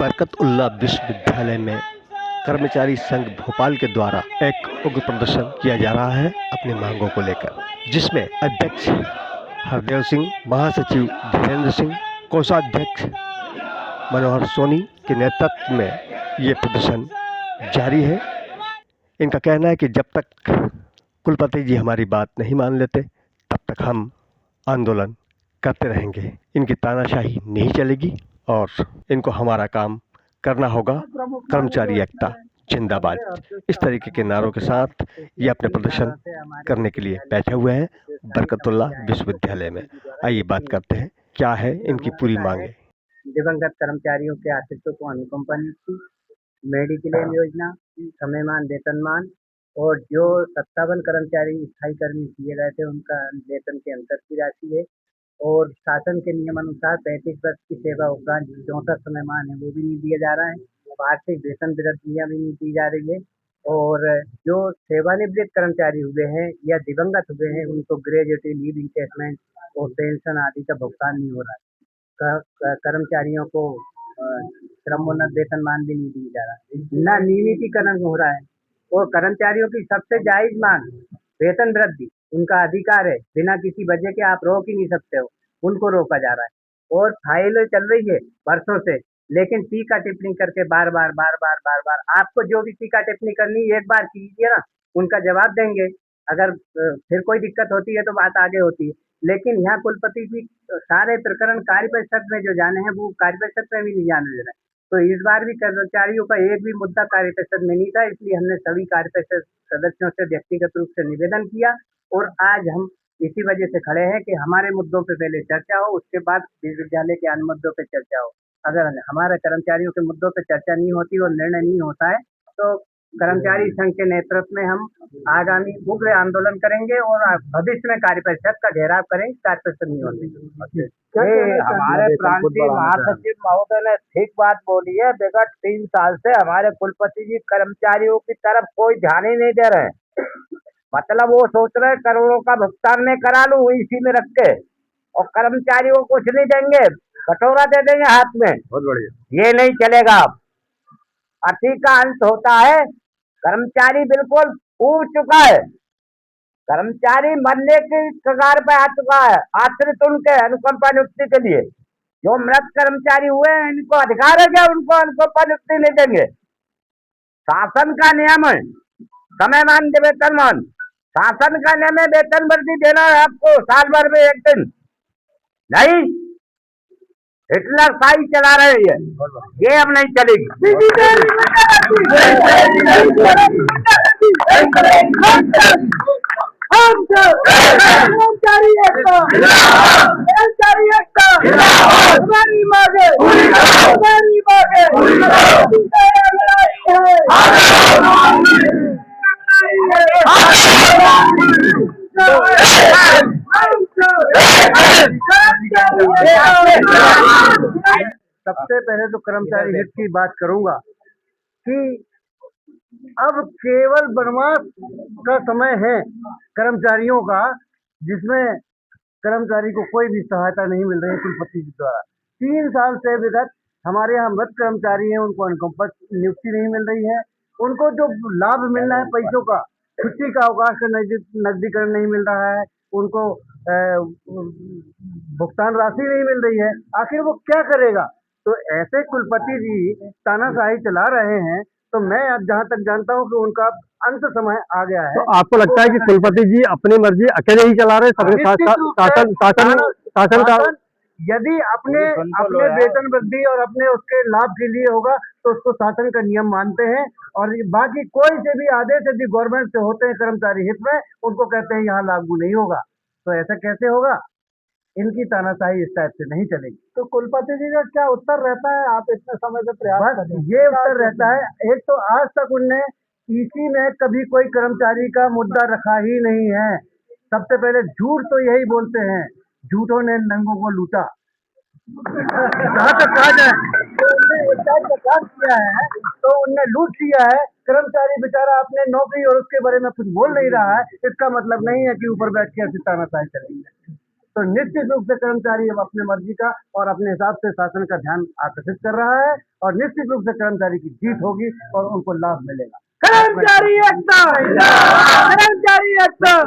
बरकतउल्लाह विश्वविद्यालय में कर्मचारी संघ भोपाल के द्वारा एक उग्र प्रदर्शन किया जा रहा है अपनी मांगों को लेकर, जिसमें अध्यक्ष हरदेव सिंह, महासचिव धीरेन्द्र सिंह, कोषाध्यक्ष मनोहर सोनी के नेतृत्व में ये प्रदर्शन जारी है। इनका कहना है कि जब तक कुलपति जी हमारी बात नहीं मान लेते तब तक हम आंदोलन करते रहेंगे। इनकी तानाशाही नहीं चलेगी और इनको हमारा काम करना होगा। कर्मचारी एकता जिंदाबाद, इस तरीके के नारों के साथ ये अपने प्रदर्शन करने के लिए बैठे हुए हैं बरकतउल्लाह विश्वविद्यालय में। आइए बात करते हैं क्या है इनकी पूरी मांगे। दिवंगत कर्मचारियों के आश्रितों को अनुकंपा नियुक्ति, मेडिक्लेम योजना, समयमान वेतनमान और जो 57 कर्मचारी स्थायी कर्मी किए गए थे उनका वेतन के अंतर की राशि है और शासन के नियमानुसार 35 वर्ष की सेवा उपरांत 64 समयमान है वो भी नहीं दिया जा रहा है। वार्षिक वेतन वृद्धियाँ भी नहीं दी जा रही है और जो सेवानिवृत्त कर्मचारी हुए हैं या दिवंगत हुए हैं उनको ग्रेजुएटी लीव इंकेसमेंट और पेंशन आदि का भुगतान नहीं हो रहा है। कर्मचारियों को श्रमोन्नत वेतनमान भी नहीं दिया जा रहा है, न नियमितीकरण हो रहा है और कर्मचारियों की सबसे जायज मांग वेतन वृद्धि उनका अधिकार है, बिना किसी वजह के आप रोक ही नहीं सकते हो, उनको रोका जा रहा है और फाइलें चल रही है वर्षों से, लेकिन टीका टिप्पणी करके बार बार आपको जो भी टीका टिप्पणी करनी एक बार कीजिए ना, उनका जवाब देंगे। अगर फिर कोई दिक्कत होती है तो बात आगे होती है, लेकिन यहाँ कुलपति जी सारे प्रकरण कार्य परिषद में जो जाने हैं वो कार्य परिषद में भी नहीं जाने दे रहे। तो इस बार भी कर्मचारियों का एक भी मुद्दा कार्य परिषद में नहीं था, इसलिए हमने सभी कार्य परिषद सदस्यों से व्यक्तिगत रूप से निवेदन किया और आज हम इसी वजह से खड़े हैं कि हमारे मुद्दों पे पहले चर्चा हो, उसके बाद विश्वविद्यालय के अन्य मुद्दों पे चर्चा हो। अगर हमारे कर्मचारियों के मुद्दों पे चर्चा नहीं होती और निर्णय नहीं होता है तो कर्मचारी संघ के नेतृत्व में हम आगामी उग्र आंदोलन करेंगे और भविष्य में कार्य परिषद का घेराव करेंगे। कार्य परिषद नहीं होती। हमारे प्रांतीय महासचिव महोदय ने ठीक बात बोली है। विगत 3 साल से हमारे कुलपति जी कर्मचारियों की तरफ कोई ध्यान ही नहीं दे रहे। मतलब वो सोच रहे करोड़ों का भुगतान में करा लूं इसी में रख के और कर्मचारियों को कुछ नहीं देंगे, कटोरा दे देंगे हाथ में। बहुत बढ़िया, ये नहीं चलेगा। अति का अंत होता है। कर्मचारी बिल्कुल ऊब चुका है, कर्मचारी मरने की कगार पे आ चुका है। आश्रित उनके अनुकंपा नियुक्ति के लिए जो मृत कर्मचारी हुए हैं इनको अधिकार है क्या उनको अनुकंपा नियुक्ति नहीं देंगे? शासन का नियम है समयमान वेतनमान, शासन का नियम है वेतन वृद्धि देना है आपको साल भर में एक दिन। नहीं, हिटलर शाही चला रहे हैं, ये अब नहीं चलेगी। सबसे पहले तो कर्मचारी हित की बात करूंगा कि अब केवल वनवास का समय है कर्मचारियों का, जिसमें कर्मचारी को कोई भी सहायता नहीं मिल रही है कुलपति जी द्वारा। 3 साल से विगत हमारे यहाँ मृत कर्मचारी हैं, उनको अनुकंपा नियुक्ति नहीं मिल रही है। उनको जो लाभ मिलना है पैसों का, छुट्टी का अवकाश का नकदीकरण नहीं मिल रहा है, उनको भुगतान राशि नहीं मिल रही है। आखिर वो क्या करेगा? तो ऐसे कुलपति जी तानाशाही चला रहे हैं। तो मैं अब जहाँ तक जानता हूँ कि उनका अंत समय आ गया है। तो आपको लगता है कि कुलपति जी अपनी मर्जी अकेले ही चला रहे, सबके शासन का यदि अपने वेतन वृद्धि और अपने उसके लाभ के लिए होगा तो उसको शासन का नियम मानते हैं और बाकी कोई से भी आदेश यदि गवर्नमेंट से होते हैं कर्मचारी हित में, उनको कहते हैं यहाँ लागू नहीं होगा। तो ऐसा कैसे होगा? इनकी तानाशाही इस टाइप से नहीं चलेगी। तो कुलपति जी का क्या उत्तर रहता है? आप इतने समय से प्रयास कर रहे हैं। ये उत्तर रहता है, एक तो आज तक उनने इसी में कभी कोई कर्मचारी का मुद्दा रखा ही नहीं है। सबसे पहले झूठ तो यही बोलते हैं, झूठों ने नंगों को लूटा। जहाँ तक कहा जाए किया है तो उनने लूट लिया है। कर्मचारी बेचारा अपने नौकरी और उसके बारे में कुछ बोल नहीं रहा है, इसका मतलब नहीं है कि ऊपर बैठ के ऐसी तानाशाही चलेगी। तो निश्चित रूप से कर्मचारी अब अपने मर्जी का और अपने हिसाब से शासन का ध्यान आकर्षित कर रहा है और निश्चित रूप से कर्मचारी की जीत होगी और उनको लाभ मिलेगा। कर्मचारी एकता, कर्मचारी एकता।